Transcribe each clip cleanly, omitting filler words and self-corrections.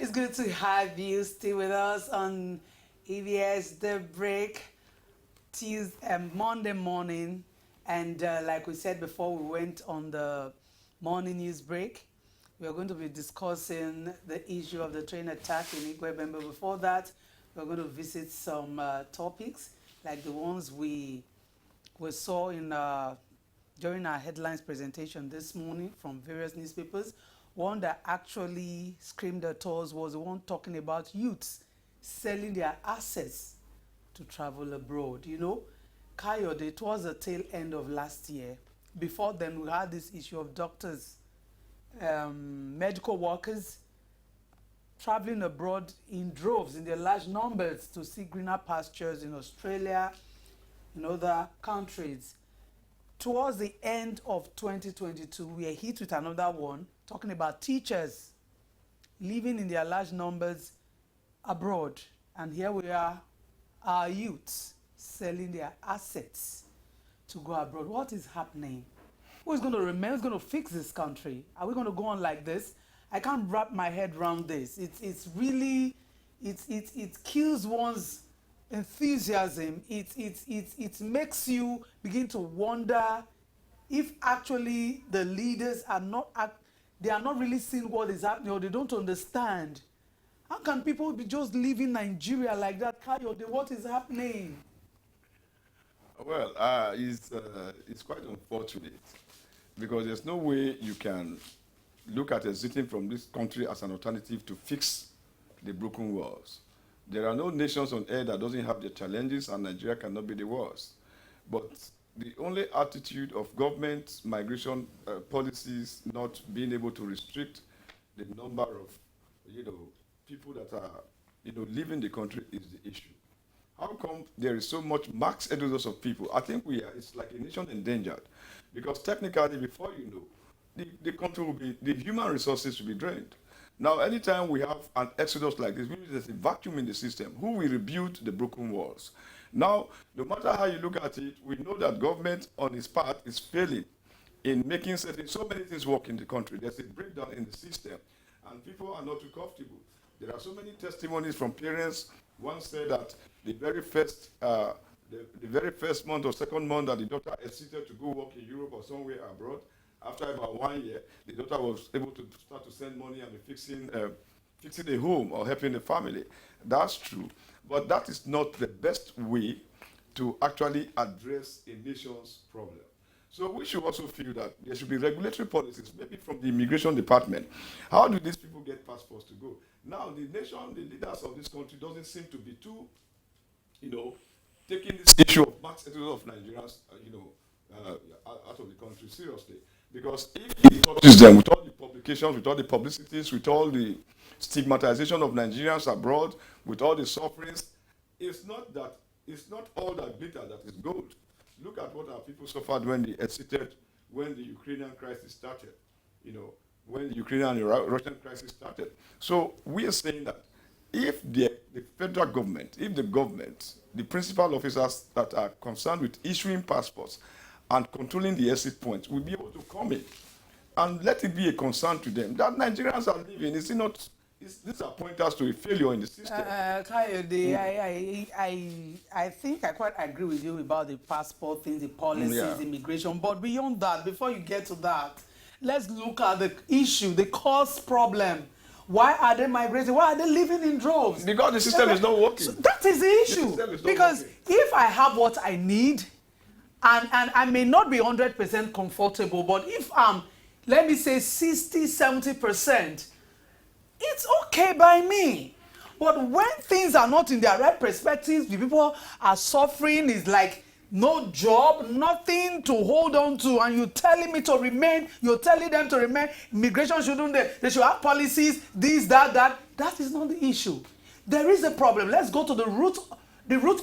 always good to have you still with us on EBS The Break Tuesday, Monday morning. And like we said before, we went on the morning news break. We are going to be discussing the issue of the train attack in Igwe. But before that, we're going to visit some topics like the ones we saw in during our headlines presentation this morning from various newspapers. One that actually screamed at us was the one talking about youths selling their assets to travel abroad. You know, Kayode, it was the tail end of last year. Before then, we had this issue of doctors, medical workers traveling abroad in droves, in their large numbers, to see greener pastures in Australia, in other countries. Towards the end of 2022, we are hit with another one, talking about teachers living in their large numbers abroad. And here we are, our youths selling their assets to go abroad. What is happening? Who is going to remain? Who's going to fix this country? Are we going to go on like this? I can't wrap my head around this. It's really, it kills one's enthusiasm. It makes you begin to wonder if actually the leaders are not they are not really seeing what is happening, or they don't understand. How can people be just leaving Nigeria like that? Kayode, what is happening? Well, it's quite unfortunate because there's no way you can look at exiting from this country as an alternative to fix the broken walls. There are no nations on earth that doesn't have their challenges, and Nigeria cannot be the worst. But the only attitude of government migration policies not being able to restrict the number of, people that are, leaving the country is the issue. How come there is so much max exodus of people? I think it's like a nation endangered, because technically, before you know, the country will be, the human resources will be drained. Now, anytime we have an exodus like this, means there's a vacuum in the system. Who will rebuild the broken walls? Now, no matter how you look at it, we know that government on its part is failing in making so many things work in the country. There's a breakdown in the system, and people are not too comfortable. There are so many testimonies from parents. One said that the very first month or second month that the daughter hesitated to go work in Europe or somewhere abroad, after about 1 year, the daughter was able to start to send money and be fixing a home or helping the family. That's true. But that is not the best way to actually address a nation's problem. So we should also feel that there should be regulatory policies, maybe from the immigration department. How do these people get passports to go? Now, the leaders of this country doesn't seem to be too, taking this issue of mass exodus of Nigerians, out of the country seriously. Because if it touches them with all the publications, with all the publicities, with all the stigmatization of Nigerians abroad, with all the sufferings, it's not all that glitter that is gold. Look at what our people suffered when they exited, when the Ukrainian crisis started, when the Ukrainian and Russian crisis started. So we are saying that if the federal government, the principal officers that are concerned with issuing passports and controlling the exit points will be able to come in and let it be a concern to them that Nigerians are living. Is it not? These are pointers to a failure in the system. Kayode, I think I quite agree with you about the passport things, the policies, immigration. But beyond that, before you get to that, let's look at the issue, the cause problem. Why are they migrating? Why are they living in droves? Because the system is not working. So that is the issue. Because if I have what I need, and I may not be 100% comfortable, but if I'm, let me say 60, 70%, it's okay by me. But when things are not in their right perspectives, the people are suffering, is like no job, nothing to hold on to, and you're telling me to remain, you're telling them to remain, immigration shouldn't, they should have policies, this, that. That is not the issue. There is a problem. Let's go to the root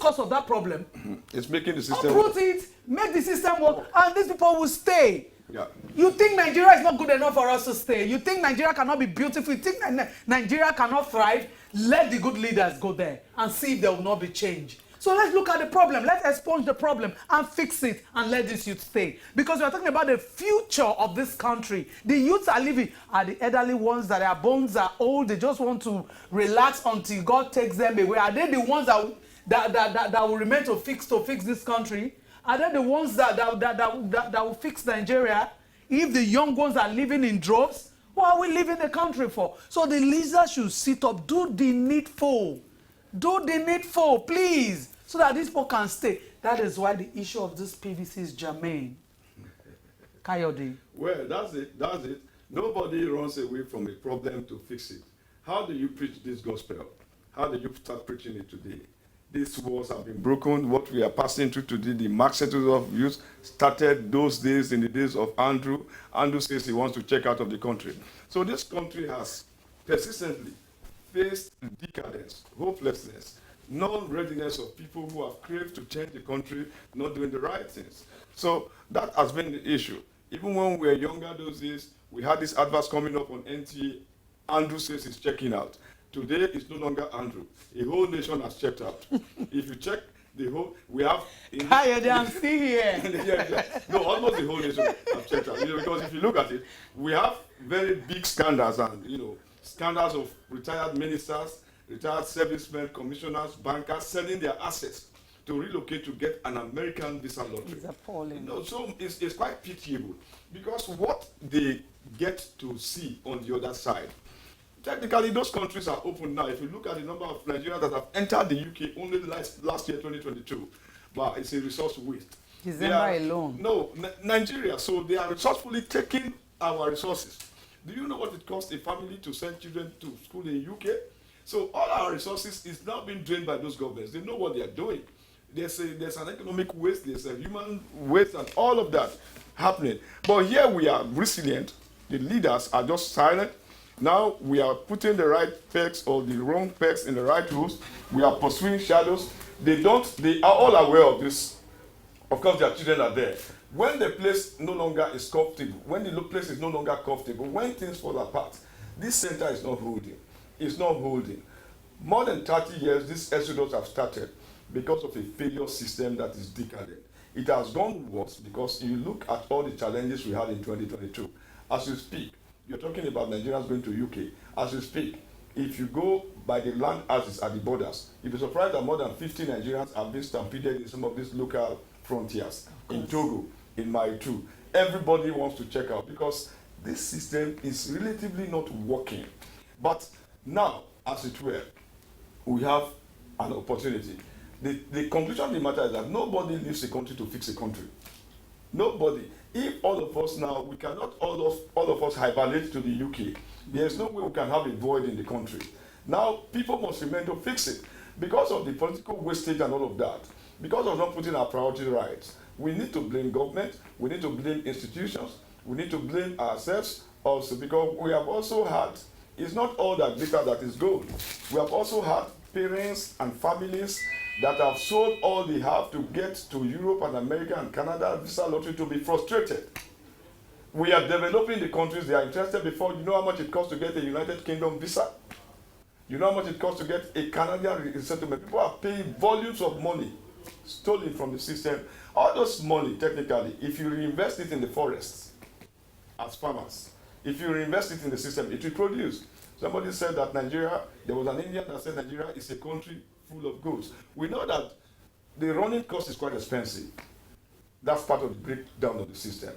cause of that problem. It's making the system uproot it, make the system work, and these people will stay. Yeah. You think Nigeria is not good enough for us to stay? You think Nigeria cannot be beautiful? You think Nigeria cannot thrive? Let the good leaders go there and see if there will not be change. So let's look at the problem. Let's expunge the problem and fix it and let this youth stay. Because we are talking about the future of this country. The youths are living, are the elderly ones that their bones are old, they just want to relax until God takes them away. Are they the ones that will remain to fix this country? Are they the ones that will fix Nigeria? If the young ones are living in droves, what are we leaving the country for? So the leaders should sit up, do the needful. Do the needful, please, so that these people can stay. That is why the issue of this PVC is germane. Kayode. Well, that's it. Nobody runs away from a problem to fix it. How do you preach this gospel? How do you start preaching it today? These walls have been broken. What we are passing through today, the Marxism of youth started those days in the days of Andrew. Andrew says he wants to check out of the country. So this country has persistently faced decadence, hopelessness, non-readiness of people who have craved to change the country, not doing the right things. So that has been the issue. Even when we were younger those days, we had this adverts coming up on NTA. Andrew says he's checking out. Today, it's no longer Andrew. A whole nation has checked out. If you check the whole, we have... Kayode, I'm still here. Yeah. No, almost the whole nation has checked out. Because if you look at it, we have very big scandals and, scandals of retired ministers, retired servicemen, commissioners, bankers selling their assets to relocate to get an American visa lottery. It's appalling. So it's quite pitiable because what they get to see on the other side, technically those countries are open now. If you look at the number of Nigerians that have entered the UK only last year, 2022, but it's a resource waste. December alone. No, Nigeria. So they are resourcefully taking our resources. Do you know what it costs a family to send children to school in UK? So all our resources is now being drained by those governments. They know what they are doing. There's an economic waste, there's a human waste, and all of that happening. But here we are resilient. The leaders are just silent. Now we are putting the right pegs or the wrong pegs in the right holes. We are pursuing shadows. They are all aware of this. Of course, their children are there. When the place no longer is comfortable, when the place is no longer comfortable, when things fall apart, this center is not holding. It's not holding. More than 30 years, this exodus have started because of a failure system that is decadent. It has gone worse because you look at all the challenges we had in 2022. As you speak, you're talking about Nigerians going to UK. As you speak, if you go by the land access at the borders, you'll be surprised that more than 50 Nigerians have been stampeded in some of these local frontiers. In Togo, in Maitu. Everybody wants to check out because this system is relatively not working. But now, as it were, we have an opportunity. The conclusion of the matter is that nobody leaves a country to fix a country. Nobody. If all of us now, we cannot all of us hibernate to the UK. There's no way we can have a void in the country. Now, people must remain to fix it. Because of the political wastage and all of that, because of not putting our priorities right, we need to blame government, we need to blame institutions, we need to blame ourselves also, because we have also had, it's not all that glitter that is gold. We have also had parents and families that have sold all they have to get to Europe and America and Canada visa lottery to be frustrated. We are developing the countries they are interested before. You know how much it costs to get a United Kingdom visa? You know how much it costs to get a Canadian resettlement? People are paying volumes of money stolen from the system. All those money, technically, if you reinvest it in the forests as farmers, if you reinvest it in the system, it will produce. Somebody said that Nigeria, there was an Indian that said Nigeria is a country full of goods. We know that the running cost is quite expensive. That's part of the breakdown of the system.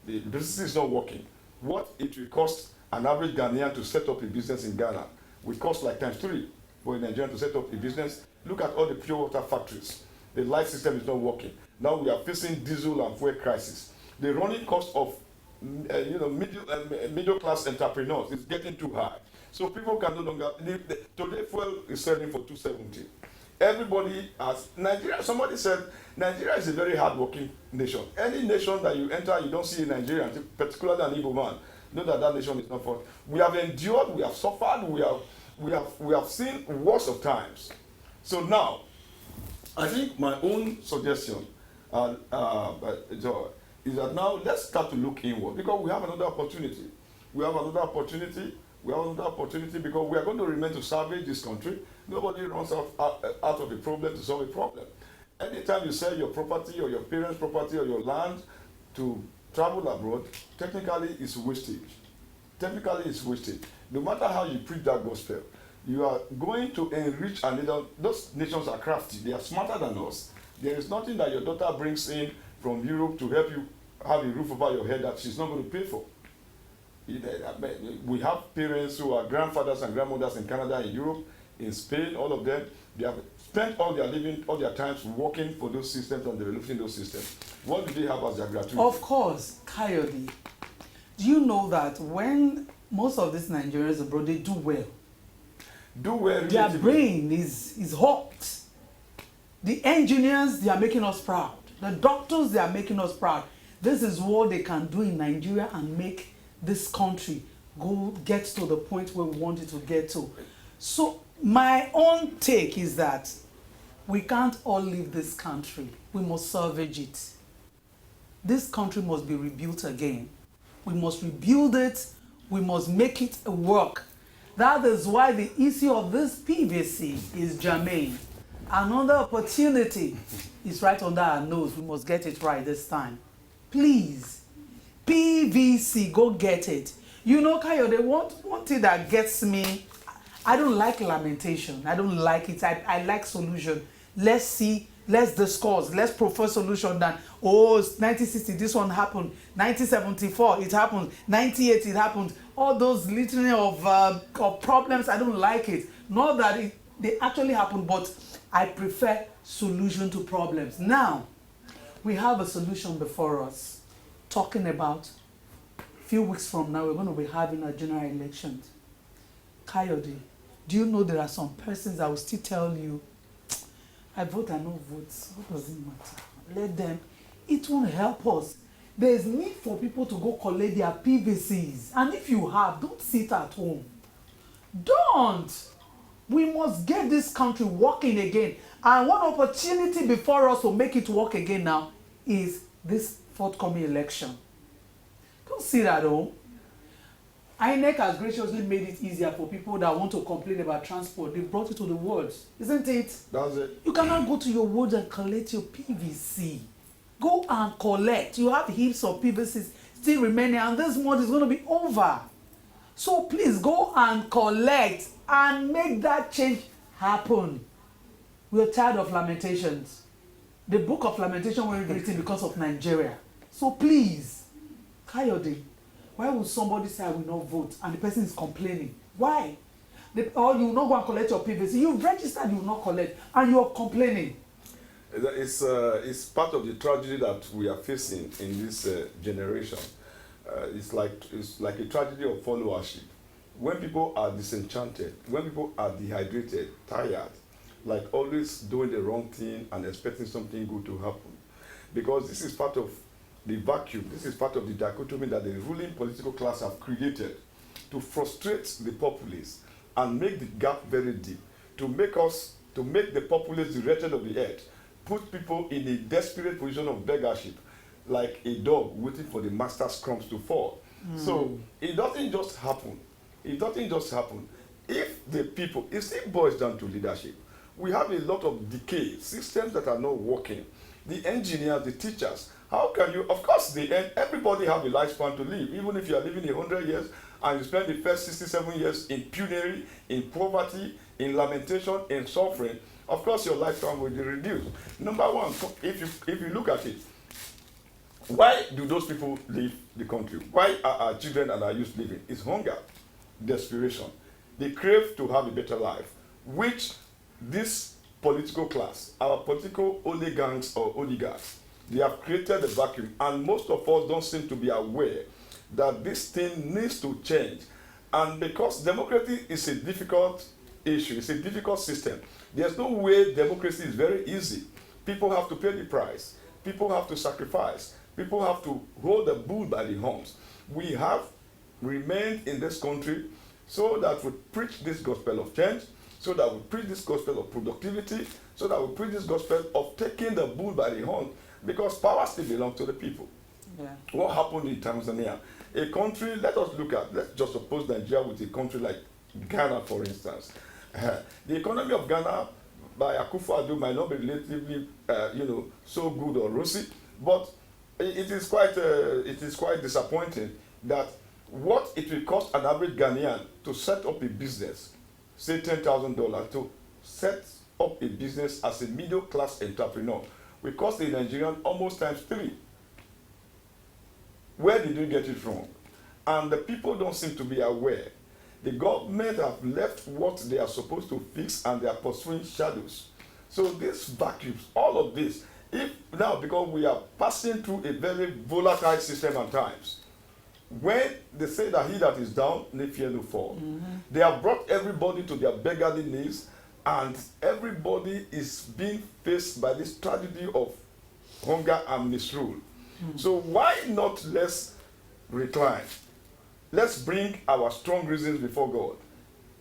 The business is not working. What it will cost an average Ghanaian to set up a business in Ghana will cost like ×3 for a Nigerian to set up a business. Look at all the pure water factories. The light system is not working. Now we are facing diesel and fuel crisis. The running cost of middle class entrepreneurs is getting too high. So people can no longer today fuel is selling for 270. Everybody has Nigeria. Somebody said Nigeria is a very hardworking nation. Any nation that you enter, you don't see a Nigerian, particularly an Igbo man. Know that nation is not for. We have endured, we have suffered, we have seen worse of times. So now, I think my own suggestion is that now let's start to look inward because we have another opportunity. We have another opportunity We have another opportunity because we are going to remain to salvage this country. Nobody runs out of a problem to solve a problem. Anytime you sell your property or your parents' property or your land to travel abroad, technically it's wastage. Technically it's wastage. No matter how you preach that gospel, you are going to enrich another. Those nations are crafty. They are smarter than us. There is nothing that your daughter brings in from Europe to help you have a roof over your head that she's not going to pay for. We have parents who are grandfathers and grandmothers in Canada, in Europe, in Spain, all of them. They have spent all their living, all their times working for those systems and developing those systems. What do they have as their gratuity? Of course, Coyote. Do you know that when most of these Nigerians abroad, they do well? Do well. Their brain is hot. The engineers, they are making us proud. The doctors, they are making us proud. This is what they can do in Nigeria and make this country get to the point where we want it to get to. So my own take is that we can't all leave this country. We must salvage it. This country must be rebuilt again. We must rebuild it. We must make it work. That is why the issue of this PVC is germane. Another opportunity is right under our nose. We must get it right this time. Please, PVC, go get it. You know, Coyote, one thing that gets me, I don't like lamentation. I don't like it. I like solution. Let's see, let's discuss, let's prefer solution than, oh, 1960, this one happened. 1974, it happened. 98, it happened. All those litany of problems, I don't like it. Not that they actually happen, but I prefer solution to problems. Now, we have a solution before us. Talking about a few weeks from now, we're going to be having a general election. Coyote, do you know there are some persons that will still tell you, I vote and no votes. What does it matter? Let them. It won't help us. There is need for people to go collect their PVCs. And if you have, don't sit at home. Don't. We must get this country working again. And one opportunity before us to make it work again now is this forthcoming election. Don't sit at home. INEC has graciously made it easier for people that want to complain about transport. They brought it to the wards, isn't it? That's it. You cannot go to your wards and collect your PVC. Go and collect. You have heaps of PVCs still remaining, and this month is going to be over. So please go and collect and make that change happen. We are tired of lamentations. The book of lamentation was written because of Nigeria. So please, Coyote, why would somebody say I will not vote and the person is complaining? Why? Or you will not go and collect your PVC. You've registered, you will not collect, and you are complaining. It's part of the tragedy that we are facing in this generation. It's like a tragedy of followership. When people are disenchanted, when people are dehydrated, tired, like always doing the wrong thing and expecting something good to happen. Because this is part of the vacuum, this is part of the dichotomy that the ruling political class have created to frustrate the populace and make the gap very deep, to make the populace the wretched of the earth, put people in a desperate position of beggarship, like a dog waiting for the master's crumbs to fall. So it doesn't just happen. It doesn't just happen. If the people, it still boils down to leadership. We have a lot of decay, systems that are not working. The engineers, the teachers, how can you, of course, everybody have a lifespan to live, even if you are living 100 years and you spend the first 67 years in penury, in poverty, in lamentation, in suffering, of course your lifespan will be reduced. Number one, if you look at it, why do those people leave the country? Why are our children and our youth leaving? It's hunger, desperation. They crave to have a better life, which this political class, our political oligarchs or oligarchs, they have created a vacuum, and most of us don't seem to be aware that this thing needs to change. And because democracy is a difficult issue, it's a difficult system, there's no way democracy is very easy. People have to pay the price. People have to sacrifice. People have to hold the bull by the horns. We have remained in this country so that we preach this gospel of change, so that we preach this gospel of productivity, so that we preach this gospel of taking the bull by the horn, because power still belongs to the people. Yeah. What happened in Tanzania? a country, let's just suppose Nigeria with a country like Ghana, for instance. The economy of Ghana by Akufo-Addo might not be relatively, so good or rosy, but it is quite disappointing that what it will cost an average Ghanaian to set up a business, say $10,000, to set up a business as a middle class entrepreneur, will cost a Nigerian almost times 3. Where did we get it wrong? And the people don't seem to be aware. The government have left what they are supposed to fix and they are pursuing shadows. So this vacuums, all of this, if now because we are passing through a very volatile system at times, when they say that he that is down, may fear no fall. They have brought everybody to their beggarly knees, and everybody is being faced by this tragedy of hunger and misrule. So why not let's recline? Let's bring our strong reasons before God.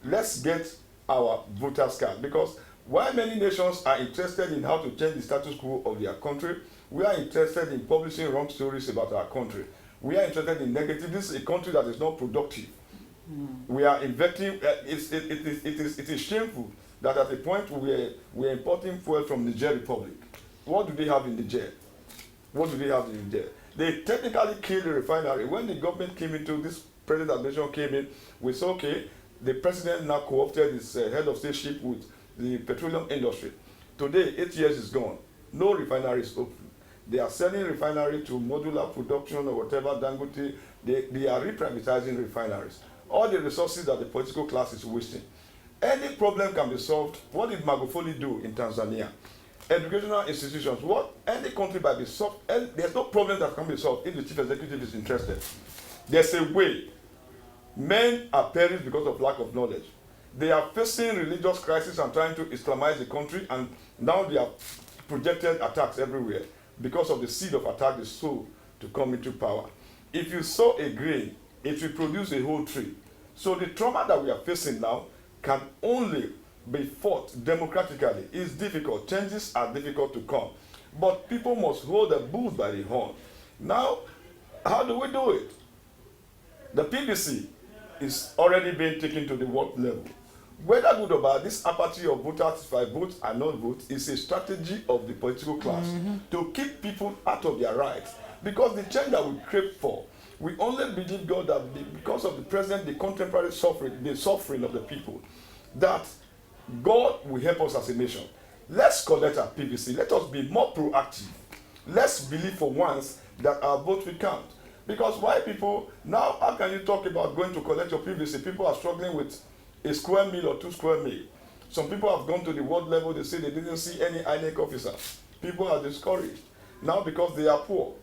Let's get our voters card. Because while many nations are interested in how to change the status quo of their country, we are interested in publishing wrong stories about our country. We are interested in negative. This is a country that is not productive. We are investing. It is shameful that at a point we are importing fuel from Niger Republic. What do they have in Niger? What do they have in Niger? They technically killed the refinery. When the government came into this present administration came in, we said, okay, the president now co-opted his head of state ship with the petroleum industry. Today, 8 years is gone. No refinery is open. They are selling refinery to modular production or whatever, Dangote. They are reprivatizing refineries. All the resources that the political class is wasting. Any problem can be solved. What did Magufuli do in Tanzania? Educational institutions. What any country might be solved. There's no problem that can be solved if the chief executive is interested. There's a way. Men are perished because of lack of knowledge. They are facing religious crisis and trying to Islamize the country, and now they have projected attacks everywhere because of the seed of attack they sowed to come into power. If you sow a grain, it will produce a whole tree. So the trauma that we are facing now can only be fought democratically. It's difficult. Changes are difficult to come. But people must hold the bull by the horn. Now, how do we do it? The PVC is already being taken to the world level. Whether good or bad, this apathy of voters, if I vote and not vote, is a strategy of the political class to keep people out of their rights. Because the change that we crave for, we only believe God that because of the present, the contemporary suffering of the people, that God will help us as a nation. Let's collect our PVC. Let us be more proactive. Let's believe for once that our vote will count. Because why people, now how can you talk about going to collect your PVC? People are struggling with a square meal or 2 square meal. Some people have gone to the world level, they say they didn't see any INEC officer. People are discouraged. Now because they are poor.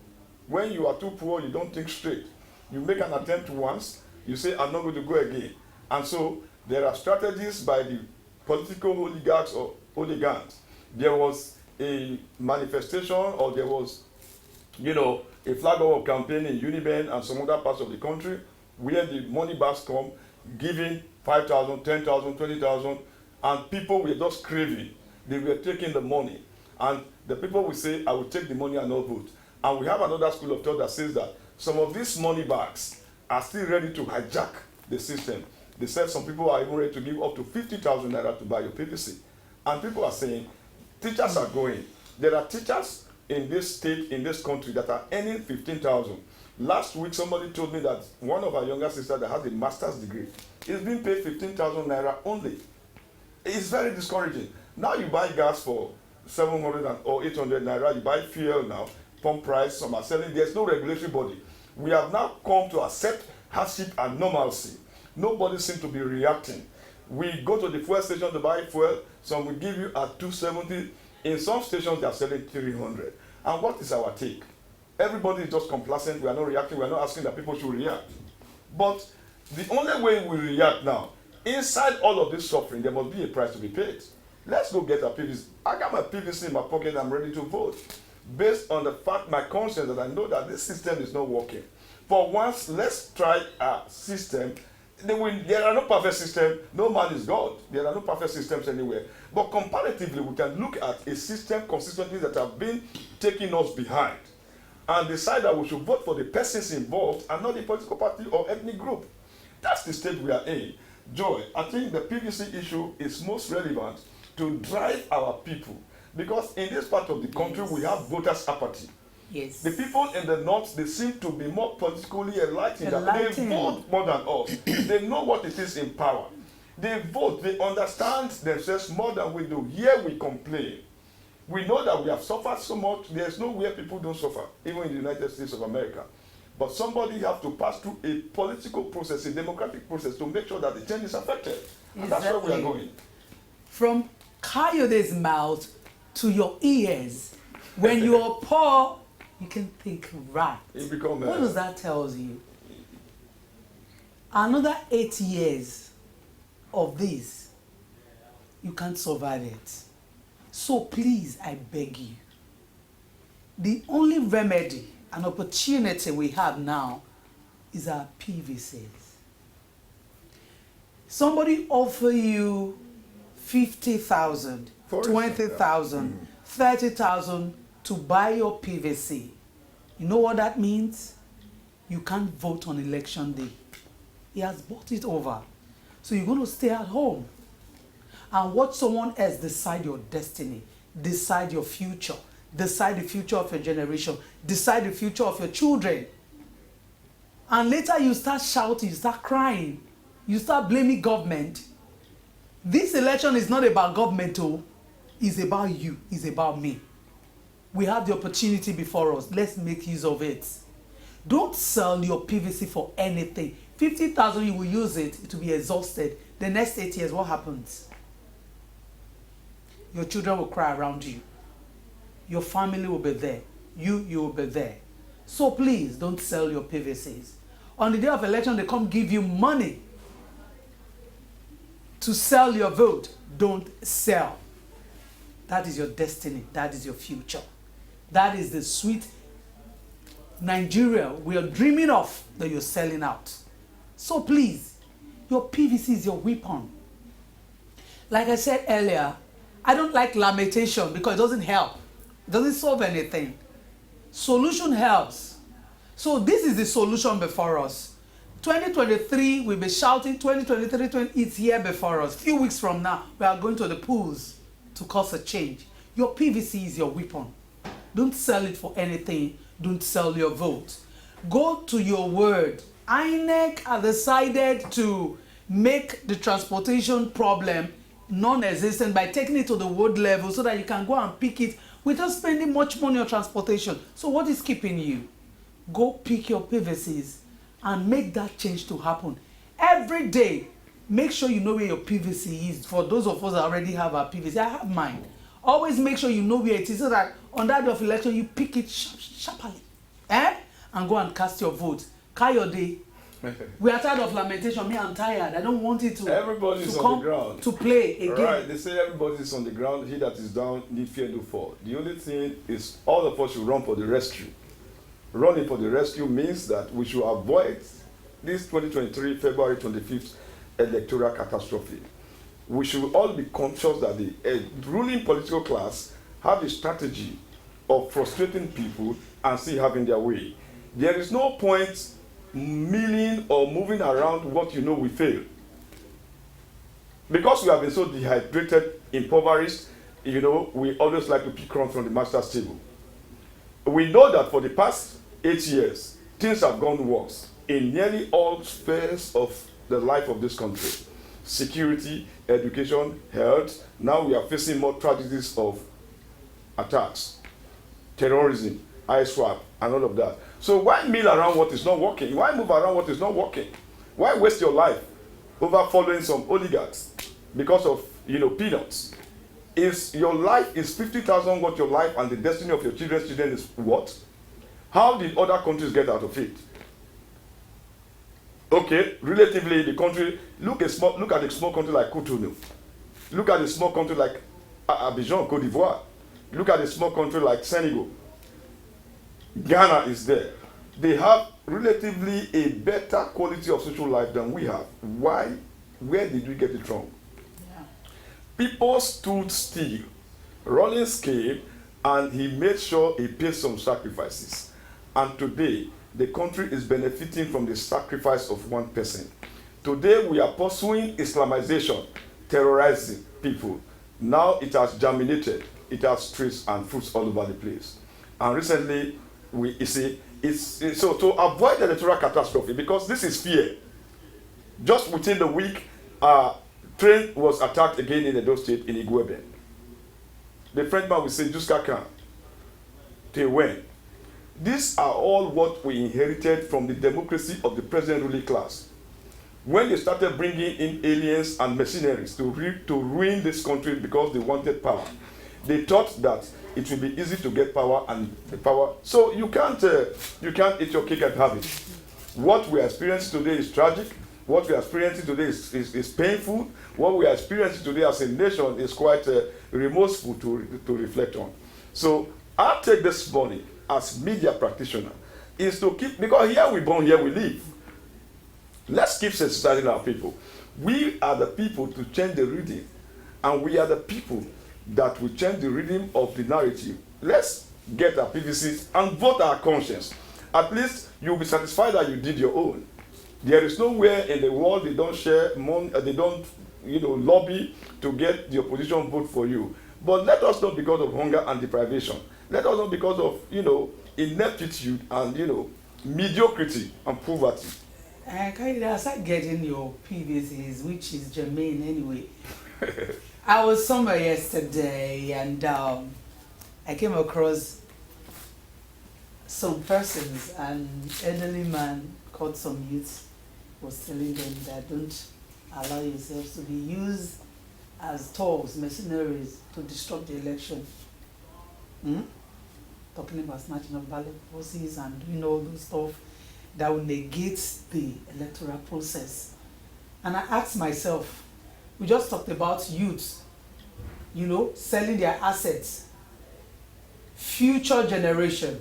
When you are too poor, you don't think straight. You make an attempt once, you say, I'm not going to go again. And so there are strategies by the political oligarchs or hooligans. There was a manifestation, or there was, a flag of campaign in Uniben and some other parts of the country where the money bags come, giving 5,000, 10,000, 20,000, and people were just craving. They were taking the money. And the people will say, I will take the money and not vote. And we have another school of thought that says that some of these money bags are still ready to hijack the system. They said some people are even ready to give up to 50,000 naira to buy your PVC. And people are saying, teachers are going. There are teachers in this state, in this country, that are earning 15,000. Last week, somebody told me that one of our younger sisters that has a master's degree is being paid 15,000 naira only. It's very discouraging. Now you buy gas for 700 or 800 naira, you buy fuel now, pump price, some are selling. There's no regulatory body. We have now come to accept hardship and normalcy. Nobody seems to be reacting. We go to the fuel station to buy fuel, some will give you at 270. In some stations, they are selling 300. And what is our take? Everybody is just complacent. We are not reacting. We are not asking that people should react. But the only way we react now, inside all of this suffering, there must be a price to be paid. Let's go get our PVC. I got my PVC in my pocket. I'm ready to vote. Based on the fact, my conscience, that I know that this system is not working. For once, let's try a system. There are no perfect systems. No man is God. There are no perfect systems anywhere. But comparatively, we can look at a system consistently that have been taking us behind. and decide that we should vote for the persons involved and not the political party or ethnic group. That's the state we are in. Joy, I think the PVC issue is most relevant to drive our people, because in this part of the country we have voters apathy. Yes. The people in the north, they seem to be more politically enlightened. They vote more than us. They know what it is in power. They vote, they understand themselves more than we do. Here we complain. We know that we have suffered so much. There's nowhere people don't suffer, even in the United States of America. But somebody has to pass through a political process, a democratic process, to make sure that the change is affected. And exactly. That's where we are going. From Coyote's mouth to your ears, when you are poor, you can think right. What does that tell you? Another 8 years of this, you can't survive it. So please, I beg you, the only remedy and opportunity we have now is our PVCs. Somebody offer you 50,000, 20,000, 30,000 to buy your PVC. You know what that means? You can't vote on election day. He has bought it over. So you're going to stay at home and watch someone else decide your destiny, decide your future, decide the future of your generation, decide the future of your children. And later you start shouting, you start crying, you start blaming government. This election is not about government, oh. It's about you, it's about me. We have the opportunity before us. Let's make use of it. Don't sell your PVC for anything. 50,000, you will use it, it will be exhausted. The next 8 years, what happens? Your children will cry around you. Your family will be there. You will be there. So please, don't sell your PVCs. On the day of election, they come give you money to sell your vote. Don't sell. That is your destiny. That is your future. That is the sweet Nigeria we are dreaming of that you're selling out. So please, your PVC is your weapon. Like I said earlier, I don't like lamentation because it doesn't help. It doesn't solve anything. Solution helps. So this is the solution before us. 2023, we'll be shouting 2023, it's here before us. A few weeks from now, we are going to the polls to cause a change. Your PVC is your weapon. Don't sell it for anything. Don't sell your vote. Go to your word. INEC has decided to make the transportation problem non-existent by taking it to the ward level so that you can go and pick it without spending much money on transportation. So what is keeping you? Go pick your PVCs and make that change to happen. Every day, make sure you know where your PVC is. For those of us that already have our PVC, I have mine. Always make sure you know where it is so that on that day of election, you pick it sharply. And go and cast your vote. Coyote, we are tired of lamentation. Me, I'm tired. I don't want it to, Everybody's to on come the ground. to play again. Right, they say everybody's on the ground. He that is down need fear no fall. The only thing is all of us should run for the rescue. Running for the rescue means that we should avoid this 2023 February 25th electoral catastrophe. We should all be conscious that the ruling political class have a strategy of frustrating people and still having their way. There is no point milling or moving around what you know we fail. Because we have been so dehydrated, impoverished, you know, we always like to pick crumbs from the master's table. We know that for the past 8 years, things have gone worse in nearly all spheres of the life of this country. Security, education, health. Now we are facing more tragedies of attacks, terrorism, ISWAP, and all of that. So why mill around what is not working? Why move around what is not working? Why waste your life over following some oligarchs because of, you know, peanuts? Is your life is 50,000 what your life and the destiny of your children's children is what? How did other countries get out of it? Okay, relatively the country, look at a small country like Cotonou. Look at a small country like Abidjan, Côte d'Ivoire. Look at a small country like Senegal. Ghana is there. They have relatively a better quality of social life than we have. Why? Where did we get it from? Yeah. People stood still. Rollins came and he made sure he paid some sacrifices. and today, the country is benefiting from the sacrifice of one person. Today, we are pursuing Islamization, terrorizing people. Now it has germinated. It has trees and fruits all over the place. And recently, you see, so to avoid the electoral catastrophe, because this is fear. Just within the week, train was attacked again in Edo State in Igwebe. The Frenchman will say, Jusqu'à quand? Till when? These are all what we inherited from the democracy of the present ruling class. When they started bringing in aliens and mercenaries to ruin this country because they wanted power, they thought that it would be easy to get power and the power. So you can't eat your cake and have it. What we are experiencing today is tragic. What we are experiencing today is painful. What we are experiencing today as a nation is quite remorseful to reflect on. So I take this money as media practitioner is to keep, because here we born, here we live. Let's keep sensitizing our people. We are the people to change the rhythm, and we are the people that will change the rhythm of the narrative. Let's get our PVCs and vote our conscience. At least you'll be satisfied that you did your own. There is nowhere in the world they don't share money, they don't, lobby to get the opposition vote for you. But let us not because of hunger and deprivation. Let us not because of, ineptitude and, mediocrity and poverty. I start getting your PVCs, which is germane anyway. I was somewhere yesterday and I came across some persons, an elderly man called some youths, was telling them that don't allow yourselves to be used as tools, mercenaries to disrupt the election. Talking about snatching of ballot boxes and doing all those stuff that will negate the electoral process. And I asked myself, we just talked about youth, selling their assets. Future generation,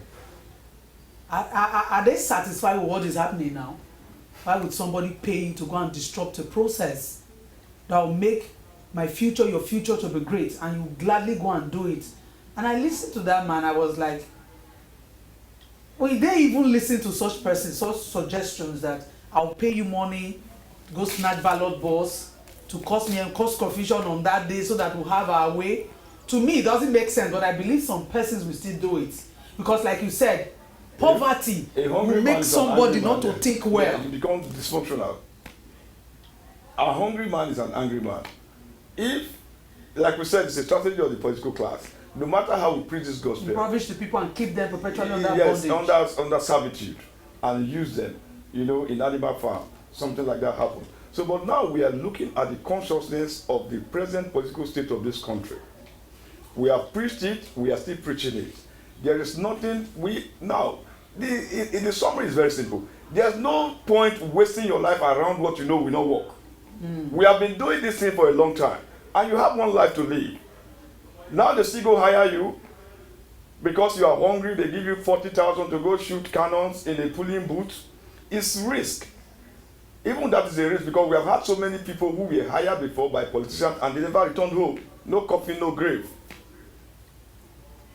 are they satisfied with what is happening now? Why would somebody pay you to go and disrupt a process that will make my future, your future to be great, and you gladly go and do it? And I listened to that man, I was like, will they even listen to such persons, such suggestions that I'll pay you money, go snatch ballot balls, to cause confusion on that day so that we'll have our way? To me, it doesn't make sense, but I believe some persons will still do it. Because like you said, poverty will make somebody not to think well. Yeah, you become dysfunctional. A hungry man is an angry man. If, like we said, it's a strategy of the political class, no matter how we preach this gospel, impoverish the people and keep them perpetually under bondage. Yes, under servitude, and use them, in animal farm. Something like that happened. So, but now we are looking at the consciousness of the present political state of this country. We have preached it, we are still preaching it. There is nothing, the summary is very simple. There's no point wasting your life around what you know will not work. We have been doing this thing for a long time, and you have one life to live. Now they still go hire you because you are hungry. They give you 40,000 to go shoot cannons in a polling booth. It's risk. Even that is a risk, because we have had so many people who were hired before by politicians and they never returned home. No coffin, no grave.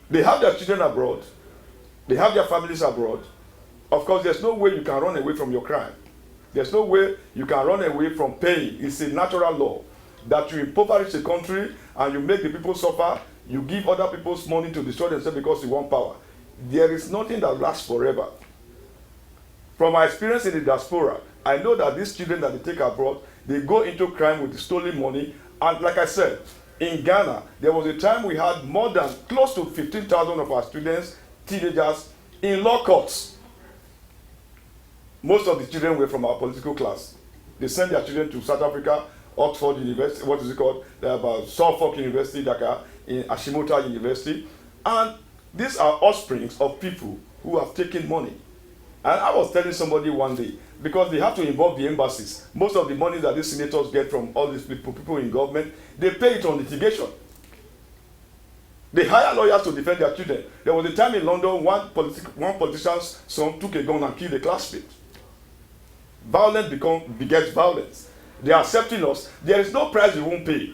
They have their children abroad. They have their families abroad. Of course, there's no way you can run away from your crime. There's no way you can run away from pain. It's a natural law that you impoverish the country and you make the people suffer. You give other people's money to destroy themselves because you want power. There is nothing that lasts forever. From my experience in the diaspora, I know that these children that they take abroad, they go into crime with the stolen money. And like I said, in Ghana, there was a time we had more than close to 15,000 of our students, teenagers, in law courts. Most of the children were from our political class. They sent their children to South Africa, Oxford University, what is it called? Suffolk University, Dakar, in Ashimota University. And these are offsprings of people who have taken money. And I was telling somebody one day, because they have to involve the embassies. Most of the money that these senators get from all these people in government, they pay it on litigation. They hire lawyers to defend their children. There was a time in London, one politician's son took a gun and killed a classmate. Violence begets violence. They are accepting us. There is no price we won't pay.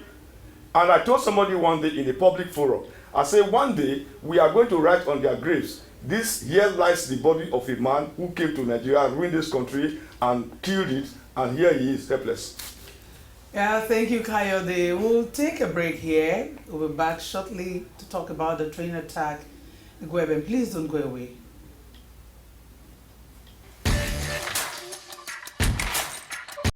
And I told somebody one day in a public forum, I said, one day we are going to write on their graves, This here lies the body of a man who came to Nigeria, ruined this country, and killed it, and here he is, helpless. Yeah, thank you, Kayode. We'll take a break here. We'll be back shortly to talk about the train attack. Please don't go away.